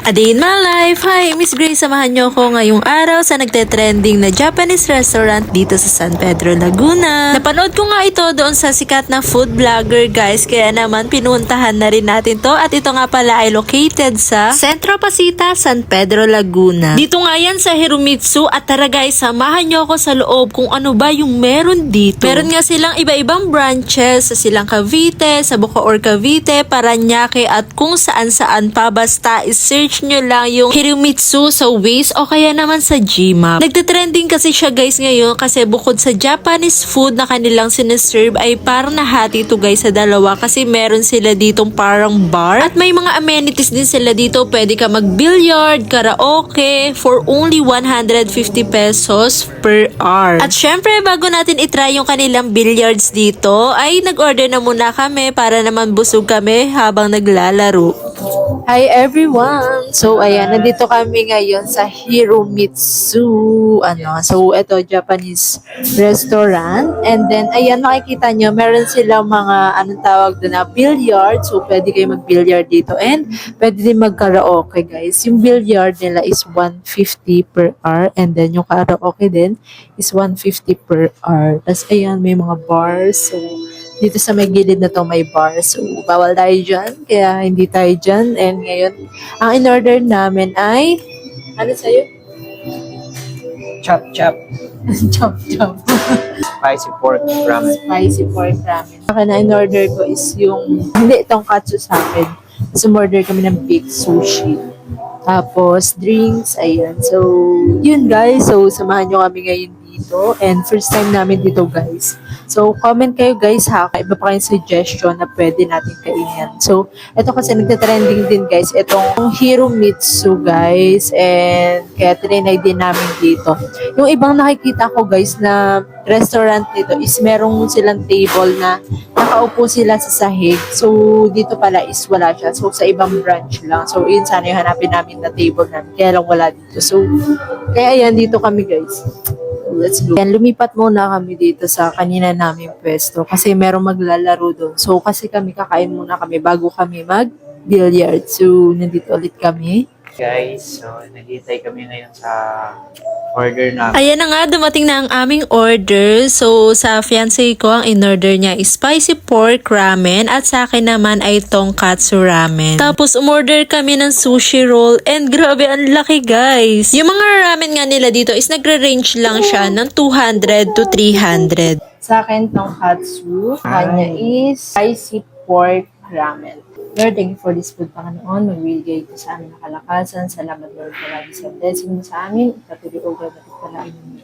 A Day in My Life! Hi, Miss Grace, samahan niyo ako ngayong araw sa nagte-trending na Japanese restaurant dito sa San Pedro, Laguna. Napanood ko nga ito doon sa sikat na food vlogger guys, kaya naman pinuntahan na rin natin to at ito nga pala ay located sa Centro Pasita, San Pedro, Laguna. Dito nga yan sa Hiromitsu at tara guys, samahan niyo ako sa loob kung ano ba yung meron dito. Meron nga silang iba-ibang branches sa Silang Cavite, sa Bacoor Cavite, Parañaque at kung saan-saan pa, basta i-search nyo lang yung Hiromitsu sa Waze o kaya naman sa Gmap. Nagte-trending kasi siya guys ngayon kasi bukod sa Japanese food na kanilang sineserve ay parang nahati to guys sa dalawa kasi meron sila ditong parang bar at may mga amenities din sila dito. Pwede ka mag-billiard, karaoke for only 150 pesos per hour. At syempre bago natin itry yung kanilang billiards dito ay nag-order na muna kami para naman busog kami habang naglalaro. Hi everyone! So ayan, nandito kami ngayon sa Hiromitsu. So ito Japanese restaurant. And then ayan, makikita nyo, meron silang mga anong tawag doon na billiard. So pwede kayo mag-billiard dito. And pwede din mag-karaoke guys. Yung billiard nila is 150 per hour. And then yung karaoke din is 150 per hour. Tapos ayan, may mga bars. So dito sa may gilid na to may bar. So, bawal tayo dyan. Kaya hindi tayo dyan. And ngayon, ang in-order namin ay, ano sa'yo? Chop chop. Chop chop. Spicy pork ramen. Spicy pork ramen. Saka na in-order ko is yung, hindi, tonkatsu sa akin. So, order kami ng big sushi. Tapos, drinks, ayan. So, yun guys. So, samahan nyo kami ngayon dito. And first time namin dito guys. So, comment kayo guys ha. Iba pa kayong suggestion na pwede natin kainin. So, ito kasi nagte-trending din guys. Itong Hiromitsu guys. And kaya trinay din namin dito. Yung ibang nakikita ko guys na restaurant dito is merong silang table na nakaupo sila sa sahig. So, dito pala is wala siya. So, sa ibang branch lang. So, yun sana yung hanapin namin na table namin. Kaya lang wala dito. So, kaya yan dito kami guys. Let's go. Yan, lumipat muna kami dito sa kanina namin pwesto kasi merong maglalaro doon. So, kasi kami kakain muna kami bago kami mag-billiard. So, nandito ulit kami. Guys, so naghihintay kami ngayon sa order namin. Ayan na nga, dumating na ang aming order. So, sa fiancé ko, ang in-order niya is spicy pork ramen at sa akin naman ay tonkatsu ramen. Tapos, umorder kami ng sushi roll and grabe, ang laki guys. Yung mga ramen nga nila dito is nagre-range lang siya ng 200 to 300. Sa akin, tonkatsu. Kanya is spicy pork ramen. Lord, thank you for this food, Panginoon. Magbigay ito sa amin ng kalakasan. Salamat, Lord, palagi sa blessing mo sa amin. Patuloy o gagawin palagi mo.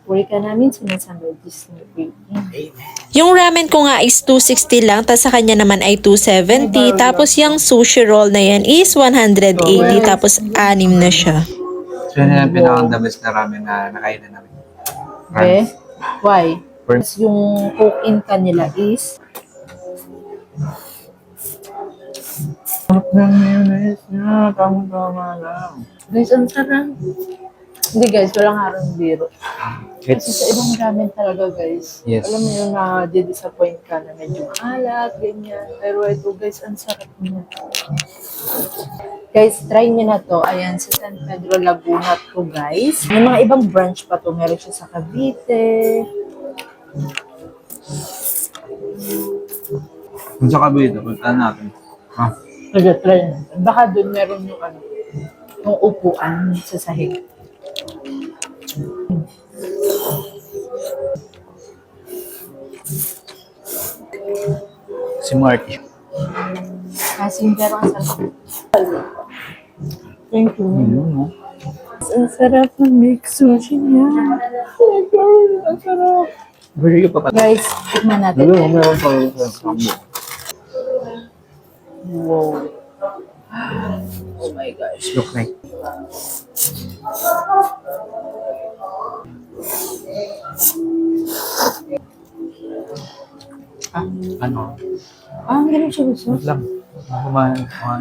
Puri ka namin, sinasan Lord, this name. Amen. Yung ramen ko nga is 260 lang, tapos sa kanya naman ay 270. Tapos yung sushi roll na yan is 180. Tapos 6 na siya. So, yun ang pinakang the best na ramen na nakainan namin. Okay? Why? For- Tapos yung cook-in kanila is Sarap ng mayonnaise niya. Tama-tama lang. guys, ang sarap. Hindi guys, walang harang biro. Kasi sa ibang ramen talaga guys, Yes. alam mo yun na di-disappoint ka na medyo maalat, ganyan. Pero ito guys, ang sarap niya. Guys, try niyo na to. Ayan, sa San Pedro, Laguna to guys. May mga ibang branch pa to. Meron siya sa Cavite. Kung sa kabito, punta natin. Ah, Try na. Baka doon meron yung ano, yung upuan sa sahig. si Marky. Kasi pero ang sarap. Thank you. No? Ang sarap ng mix sushi niya. Oh my God, ang sarap. Very pa pala. Guys, tikman natin. Meron pa rin sa combo. Wow. Oh my gosh. Look like. Ano? Ang ganun siya gusto. Wait lang. Kumain ka.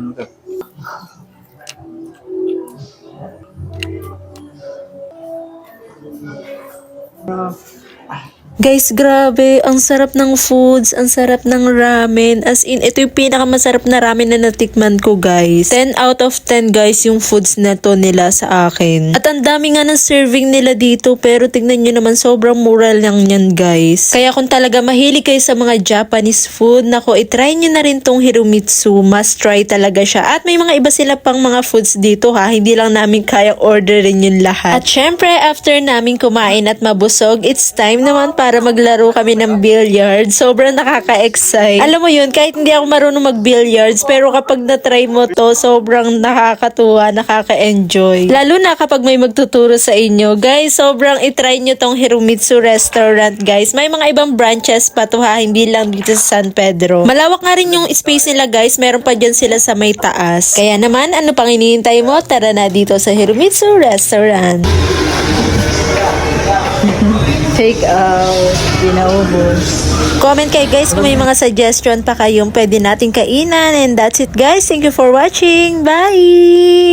Guys, grabe. Ang sarap ng foods. Ang sarap ng ramen. As in, ito yung pinakamasarap na ramen na natikman ko, guys. 10 out of 10, guys, yung foods na to nila sa akin. At ang dami nga ng serving nila dito. Pero tignan nyo naman, sobrang mura lang yan, guys. Kaya kung talaga mahilig kayo sa mga Japanese food, nako, itry nyo na rin tong Hiromitsu. Must try talaga siya. At may mga iba sila pang mga foods dito, ha. Hindi lang namin kayang orderin yun lahat. At syempre, after namin kumain at mabusog, it's time naman para maglaro kami ng billiards. Sobrang nakaka-excite. Alam mo yun, kahit hindi ako marunong mag-billiards, pero kapag na-try mo to, sobrang nakakatuwa, nakaka-enjoy. Lalo na kapag may magtuturo sa inyo. Guys, sobrang itry nyo tong Hiromitsu restaurant, guys. May mga ibang branches pa to, ha, hindi lang dito sa San Pedro. Malawak nga rin yung space nila, guys. Meron pa dyan sila sa may taas. Kaya naman, ano pang hinihintay mo? Tara na dito sa Hiromitsu restaurant. Take out, pinaubos. Comment kayo, guys, kung may mga suggestion pa kayong pwede nating kainan. And that's it, guys. Thank you for watching. Bye!